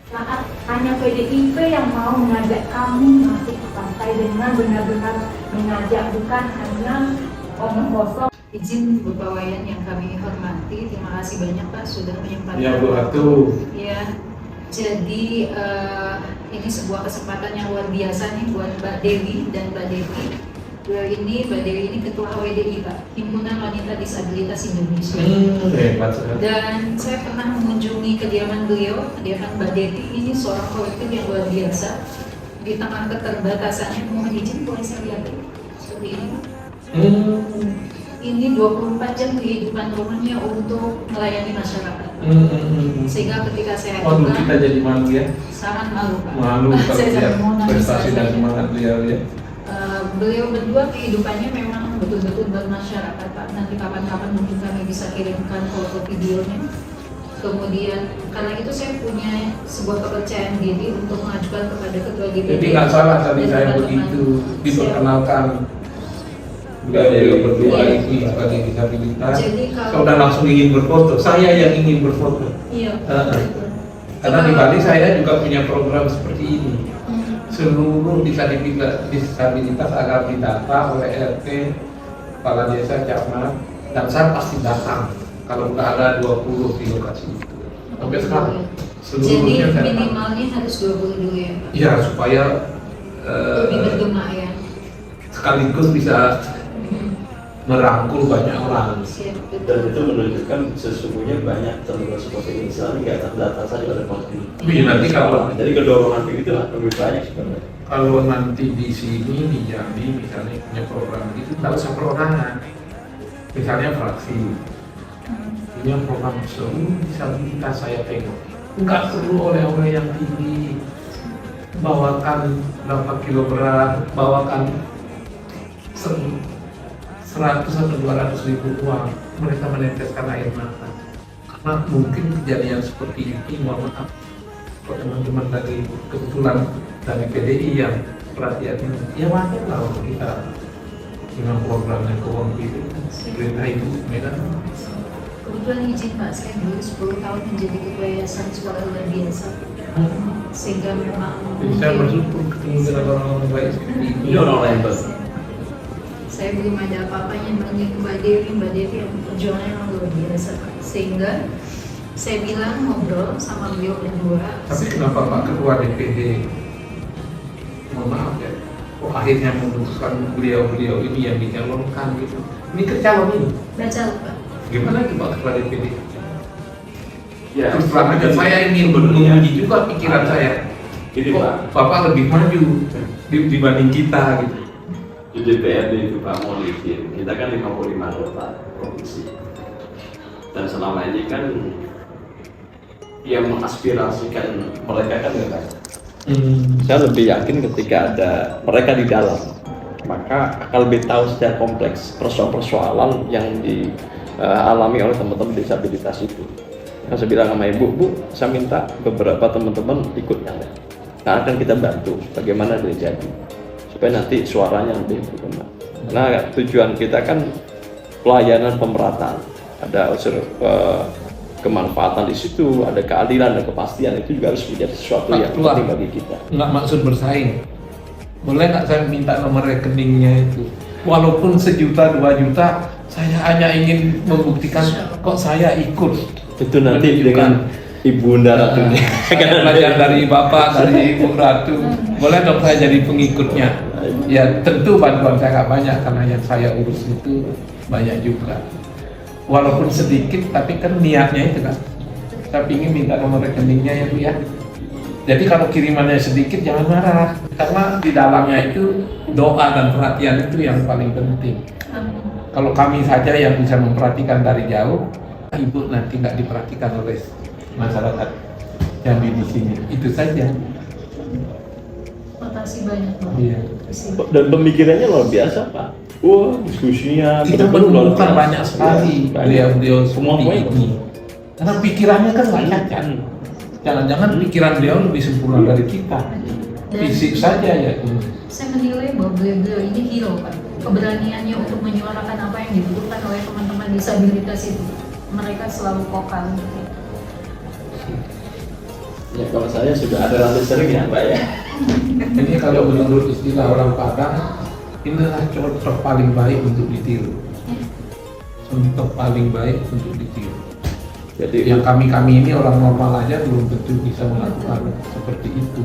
Saat hanya PDIP yang mau mengajak kami masuk ke partai dengan benar-benar mengajak, bukan hanya omong kosong. Izin Bapak Wayan yang kami hormati, terima kasih banyak Pak sudah menyempatkan. Ya Bu Ratu. Ya, jadi ini sebuah kesempatan yang luar biasa nih buat Mbak Dewi dan Mbak Dewi. Mbak Dewi ini Ketua HWDI Pak, Himpunan Wanita Disabilitas Indonesia. Hebat sekali. Dan saya pernah mengunjungi kediaman beliau, kediaman Mbak Dewi. Ini seorang kolektif yang luar biasa. Di tengah keterbatasannya, mohon izin boleh saya lihat seperti ini Pak. Ini 24 jam kehidupan rumahnya untuk melayani masyarakat. Sehingga ketika saya Waduh, buka, kita jadi malu ya. sangat malu Pak. Malu kalau Saya lihat mau nangis prestasi dan rasanya. semangat beliau ya. Beliau berdua kehidupannya memang betul-betul bermasyarakat Pak. Nanti kapan-kapan mungkin kami bisa kirimkan foto videonya. Kemudian karena itu saya punya sebuah kepercayaan diri untuk mengajukan kepada Ketua DPD. Jadi nggak salah tadi dan saya teman-teman. begitu Siap. diperkenalkan. Beliau berdua Iya. ini sebagai disabilitas. Jadi kalau Sudah langsung ingin berfoto. Saya yang ingin berfoto. iya, Betul. Karena di Bali saya juga punya program seperti ini. Seluruh disabilitas agar didata oleh RT, kepala desa, camat, dan saya pasti datang kalau nggak ada 20 di lokasi itu. Sampai sekarang jadi seluruhnya saya datang. minimalnya harus 20 dulu ya Pak. Ya supaya Lebih bergema ya. sekaligus bisa merangkul banyak orang. Siap, betul. Dan itu menunjukkan sesungguhnya banyak teman seperti ini misalnya nggak terdata saja pada konflik. Tapi nanti kalau Jadi kedorongan begitu lah lebih banyak sebenarnya. kalau nanti di sini di Jambi misalnya punya program itu nggak usah perorangan. Misalnya fraksi punya program seluruh disabilitas saya tengok. Nggak perlu oleh-oleh yang tinggi. Bawakan berapa kilo berat, bawakan 100 atau 200 ribu uang, mereka meneteskan air mata. Karena mungkin kejadian seperti ini, mohon maaf, kalau teman-teman dari kebetulan dari PDI yang perhatiannya, ya wajar lah untuk kita dengan programnya keuangan itu, perintah ibu Medan. Kebetulan izin Pak, saya dulu 10 tahun menjadi ketua yayasan Suara Luar Biasa. Sehingga memang Jadi saya bersyukur ketemu dengan orang-orang baik seperti ini. Ini orang lain Pak. saya belum ada apa-apanya dibanding Mbak Dewi yang perjuangannya memang luar biasa Pak. Sehingga saya bilang ngobrol sama beliau berdua. Tapi kenapa Pak Ketua DPD, mohon maaf ya, kok akhirnya memutuskan beliau-beliau ini yang dicalonkan gitu? Ini ke calon ini, Baca Pak. gimana itu Pak Ketua DPD? Ya, Terus terang aja saya ingin menguji juga pikiran saya. Gini Kok Pak, Bapak lebih maju dibanding kita gitu. di DPRD itu Pak mau izin, kita kan 55 anggota provinsi. Dan selama ini kan yang mengaspirasikan mereka kan nggak banyak. Saya lebih yakin ketika ada mereka di dalam, maka akan lebih tahu secara kompleks persoalan-persoalan yang dialami oleh teman-teman disabilitas itu. Yang saya bilang sama ibu, Bu, saya minta beberapa teman-teman ikut nyalek. Nah, akan kita bantu bagaimana dia jadi, supaya nanti suaranya lebih bergema. Nah, tujuan kita kan pelayanan pemerataan, ada unsur kemanfaatan di situ, ada keadilan dan kepastian, itu juga harus menjadi sesuatu yang Ketua. penting bagi kita. Nggak maksud bersaing. Boleh nggak saya minta nomor rekeningnya itu? Walaupun 1 juta, 2 juta, saya hanya ingin membuktikan kok saya ikut. Itu nanti Menunjukkan. dengan Ibunda Ratu ini. Saya belajar dari Bapak, dari Ibu Ratu. Boleh dong saya jadi pengikutnya? Ya tentu bantuan saya nggak banyak karena yang saya urus itu banyak juga. Walaupun sedikit, tapi kan niatnya itu kan. Saya ingin minta nomor rekeningnya ya Bu ya. Jadi kalau kirimannya sedikit jangan marah, karena di dalamnya itu doa dan perhatian itu yang paling penting. Kalau kami saja yang bisa memperhatikan dari jauh, ibu nanti nggak diperhatikan oleh masyarakat Jambi di sini. Itu saja. Makasih banyak Pak. Iya. Dan pemikirannya luar biasa Pak. Wah, diskusinya Kita benar-benar luar menemukan biasa. banyak sekali Iya, banyak. beliau-beliau Semua seperti ikut. ini. Karena pikirannya kan nggak cacat. Jangan-jangan pikiran beliau lebih sempurna dari kita. Fisik saja ya. Saya menilai bahwa beliau ini hero Pak. Keberaniannya untuk menyuarakan apa yang dibutuhkan oleh teman-teman disabilitas itu. Mereka selalu vokal gitu. Ya kalau saya sudah ada rasa sering ya Mbak ya. Ini kalau menurut istilah orang Padang, inilah contoh paling baik untuk ditiru. Contoh paling baik untuk ditiru. Jadi Yang kami ini orang normal aja belum tentu bisa melakukan seperti itu.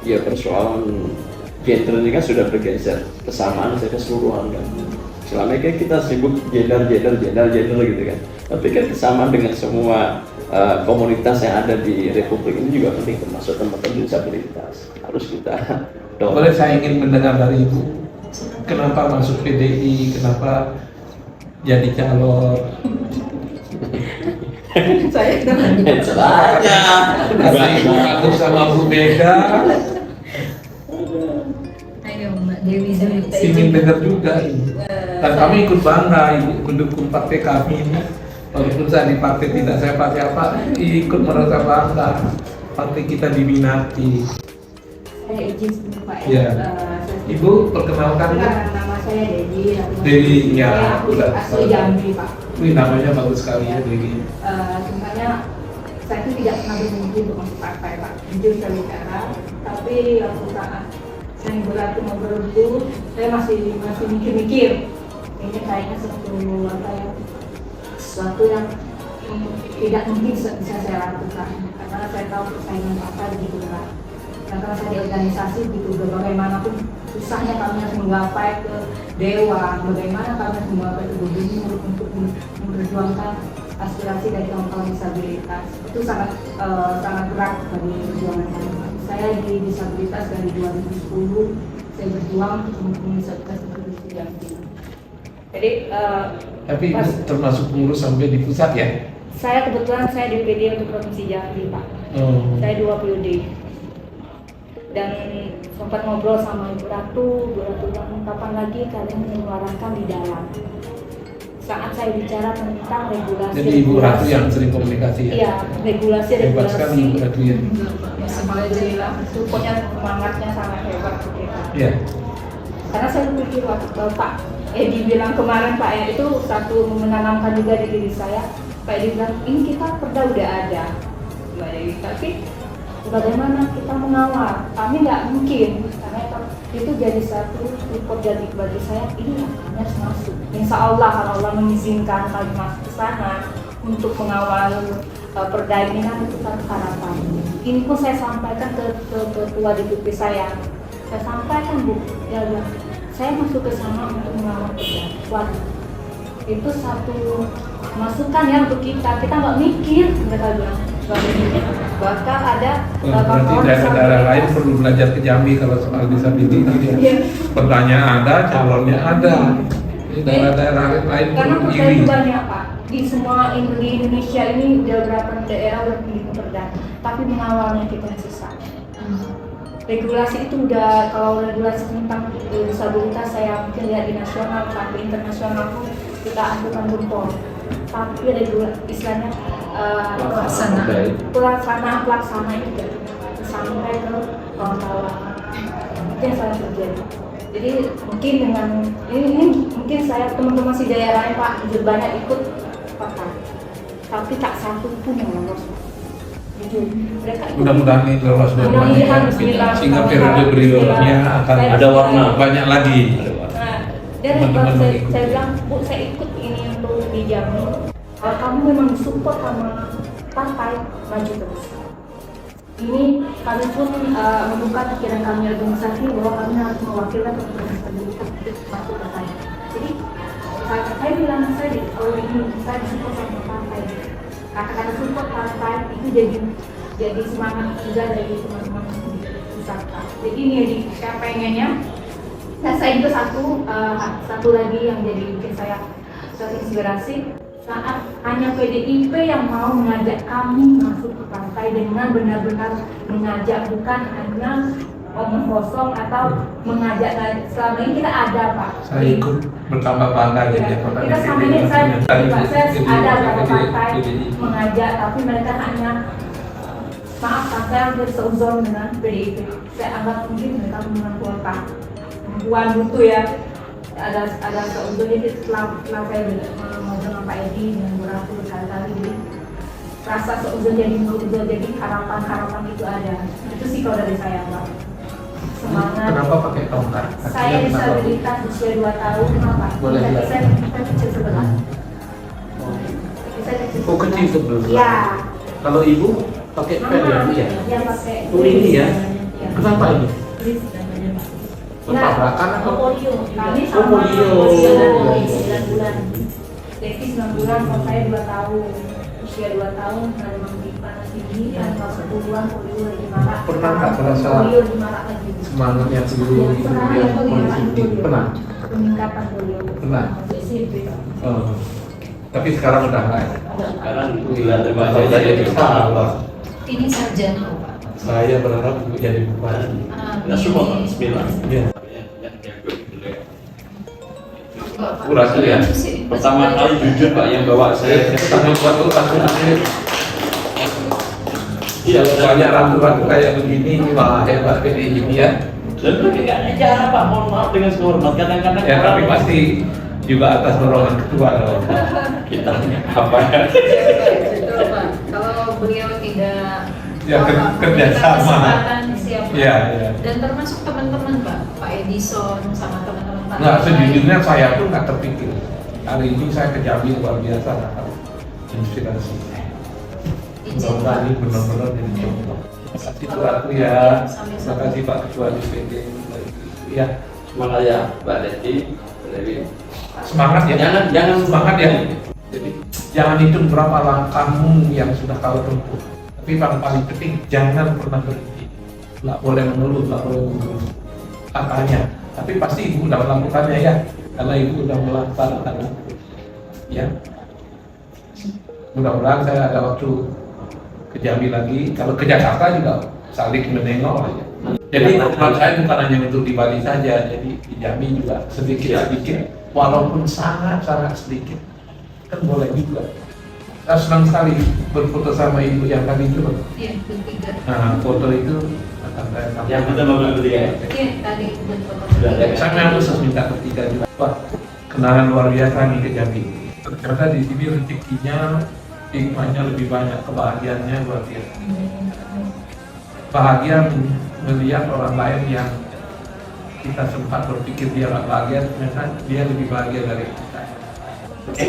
ya persoalan gender ini kan sudah bergeser, kesamaan saya keseluruhan kan. Selama ini kan kita sibuk gender gitu kan. Tapi kan kesamaan dengan semua komunitas yang ada di Republik ini juga penting, termasuk teman-teman disabilitas. Harus kita Boleh saya ingin mendengar dari Ibu, kenapa masuk PDI, kenapa jadi calon? Saya celahnya. Karena Ibu kagum sama Bu Mega, ayo Mbak Dewi dulu. ingin dengar juga Ibu. Dan kami ikut bangga Ibu mendukung partai kami ini. Walaupun saya di partai tidak siapa-siapa, ikut merasa bangga. Partai kita diminati. Saya izin sebentar Pak Iya. Saya- Ibu perkenalkan. Nama saya Dedi. Dedi, ya. Saya asli Jambi Pak. Wih, namanya bagus sekali ya Dedi. Sebenarnya saya itu tidak pernah bermimpi untuk masuk partai Pak. Jujur saya bicara. Tapi waktu saat saya berarti ngobrol dulu, saya masih mikir-mikir. Ini kayaknya sesuatu yang tidak mungkin bisa saya lakukan. Karena saya tahu persaingan partai begitu berat. Dan karena saya di organisasi gitu, bagaimanapun susahnya kami harus menggapai ke dewan, bagaimana kami harus menggapai ke gubernur untuk memperjuangkan aspirasi dari kaum disabilitas. Itu sangat berat bagi perjuangan kami. Saya di disabilitas dari 2010, saya berjuang untuk disabilitas di Jambi. Jadi Tapi Ibu termasuk pengurus sampai di pusat ya? saya kebetulan saya DPD untuk Provinsi Jambi Pak. Saya 2 periode. Dan sempat ngobrol sama Ibu Ratu bilang kapan lagi kalian menyuarakan di dalam. Saat saya bicara tentang regulasi. Jadi Ibu Ratu yang sering komunikasi ya? Iya, regulasi. Hebat sekali Ibu Ratu ya? Alhamdulillah. Pokoknya semangatnya sangat hebat kita. Iya. Karena saya berpikir waktu Bapak Edi bilang kemarin Pak ya, itu satu menanamkan juga di diri saya. Pak Edi bilang ini kita perda udah ada, baik, tapi bagaimana kita mengawal? Kami nggak mungkin, karena itu jadi satu report jadi bagi saya, ini kami harus masuk. Insya Allah kalau Allah mengizinkan kami masuk ke sana untuk mengawal perda ini kan itu satu harapan. Ini pun saya sampaikan ke ketua DPP saya sampaikan Bu, ya bilang saya masuk ke sana untuk mengawal perda. Wah, itu satu masukan ya untuk kita nggak mikir, mereka bilang bakal ada Berarti daerah-daerah lain perlu belajar ke Jambi kalau soal disabilitas ya. Iya. Pertanyaan ada, calonnya ada. Ini daerah-daerah lain Karena perlu perda itu iri. banyak Pak. Di semua di Indonesia ini udah berapa daerah udah punya perda, tapi mengawalnya kita yang susah. Regulasi itu udah, kalau regulasi tentang disabilitas saya mungkin lihat di nasional sampai internasional pun kita ajukan jempol. Tapi regulasi istilahnya pelaksana itu tidak sampai ke kawan-kawan. Itu yang saya terjadi. Jadi mungkin dengan ini mungkin saya teman-teman si daerah lain Pak banyak ikut partai, tapi tak satu pun yang lolos. Mereka ikut. Mudah-mudahan ini lolos Mudah-mudahan dua-duanya, bismillah. sehingga periode berikutnya akan Saya ada warna bismillah. banyak lagi. Nah, dan Teman-teman saya mengikuti. bilang, Bu, saya ikut ini untuk di Jambi. Kalau kamu memang support sama partai, maju terus. Ini kami pun membuka pikiran kami organisasi bahwa kami harus mewakilkan disabilitas untuk masuk ke saya. Jadi saya bilang saya kalau ini saya disupport sama partai. Kata-kata support partai itu jadi semangat juga dari teman-teman di pusat. Jadi ini jadi saya pengennya. Nah, saya juga satu lagi yang jadi bikin saya terinspirasi saat hanya PDIP yang mau mengajak kami masuk ke partai dengan benar-benar mengajak, bukan hanya omong kosong atau mengajak. Selama ini kita ada Pak. Saya ikut bertambah bangga jadi anggota Kita sama DPD. ini saya Jadi, ada beberapa jadi, partai jadi, mengajak, tapi mereka hanya saya hampir seuzon dengan PDIP. Saya anggap mungkin mereka menang kuota. Perempuan butuh ya, ada seuzon. Jadi setelah saya ngobrol dengan Pak Edi dengan Bu Ratu berkali-kali, jadi rasa seuzon jadi harapan itu ada. Itu sih kalau dari saya Pak. Semangat. Kenapa pakai tongkat? Saya disabilitas usia 2 tahun, kenapa? Boleh Kaki lihat. saya kecil sebelah. Kaki saya kecil Oh, kecil sebelah. Iya. Kalau ibu pakai pad ya, Bu, ya? Dia pakai. Oh, ini ya? Iya. Kenapa ini? Tris namanya Pak. Tabrakan atau? polio. Kami Oh, sama polio. usia Iya, iya. 9 bulan. Devi 9 bulan, kalau saya 2 tahun. Usia 2 tahun, ada memiliki panas tinggi, dan kalau 10 bulan polio lagi marak. Pernah nggak merasa polio di marak lagi? Semangat yang dulu Yang itu pernah yang yang polio, kondisi polio. pernah. Peningkatan polio. Pernah. SMP. Oh. Tapi sekarang udah nggak. Ya? Sekarang bulan terbaca Kalau saya jadi salah. Ini sarjana Pak. Saya berharap ibu jadi bupati. Nah, semua bismillah. Iya. Bapak. Kurang ya. Pertama kali jujur Pak yang bawa saya. Tanggal 1 langsung Iya, banyak ratu-ratu kayak begini, wah hebat PDI ini ya. Dan mereka nggak ada cara Pak, mohon maaf dengan sehormat. Kadang-kadang Ya tapi orang- pasti juga atas dorongan ketua loh. kita apa ya? Betul Pak. Kalau beliau tidak Ya, kerja sama. kesempatan siapa? Iya, iya. Dan termasuk teman-teman Pak Edison sama teman-teman Pak. Nah sejujurnya saya pun nggak terpikir. Hari ini saya ke Jambi luar biasa dapat inspirasi. Mudah-mudahan ini benar-benar jadi contoh. Terima kasih Bu Ratu ya. Terima kasih Pak Ketua DPD. Ya Semangat ya Mbak Deti, Mbak Dewi. semangat ya. Jangan Semangat ya. Jadi jangan hitung berapa langkahmu yang sudah kau tempuh. Tapi yang paling penting jangan pernah berhenti. Nggak boleh mengeluh, nggak boleh mengeluh. Katanya. Tapi pasti ibu udah melakukannya ya. Karena ibu udah melakukan ya. Mudah-mudahan saya ada waktu ke Jambi lagi. Kalau ke Jakarta juga saling menengok aja. Jadi program saya bukan hanya untuk di Bali saja. Jadi di Jambi juga sedikit-sedikit. Walaupun sangat-sangat sedikit. Kan boleh juga. Saya senang sekali berfoto sama ibu yang tadi itu. Iya, bertiga. Nah, foto itu akan saya tampilkan. Yang kita mobil bertiga ya? Iya, tadi berfoto. Sudah ada. Saya memang khusus minta bertiga juga. Wah, kenalan luar biasa nih ke Jambi. Ternyata di sini rezekinya, hikmahnya lebih banyak, kebahagiaannya luar biasa. Bahagia melihat orang lain yang kita sempat berpikir dia nggak bahagia, ternyata dia lebih bahagia dari kita. Oke.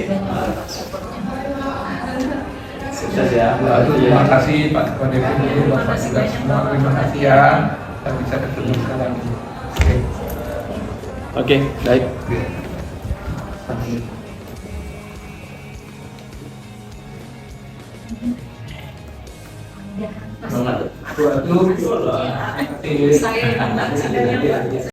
Sukses ya. Lalu terima kasih Pak Ketua DPD, Bapak juga semua terima kasih ya. Kita bisa ketemu sekarang. Oke. Oke, baik. Semangat. Waduh, terima kasih. Saya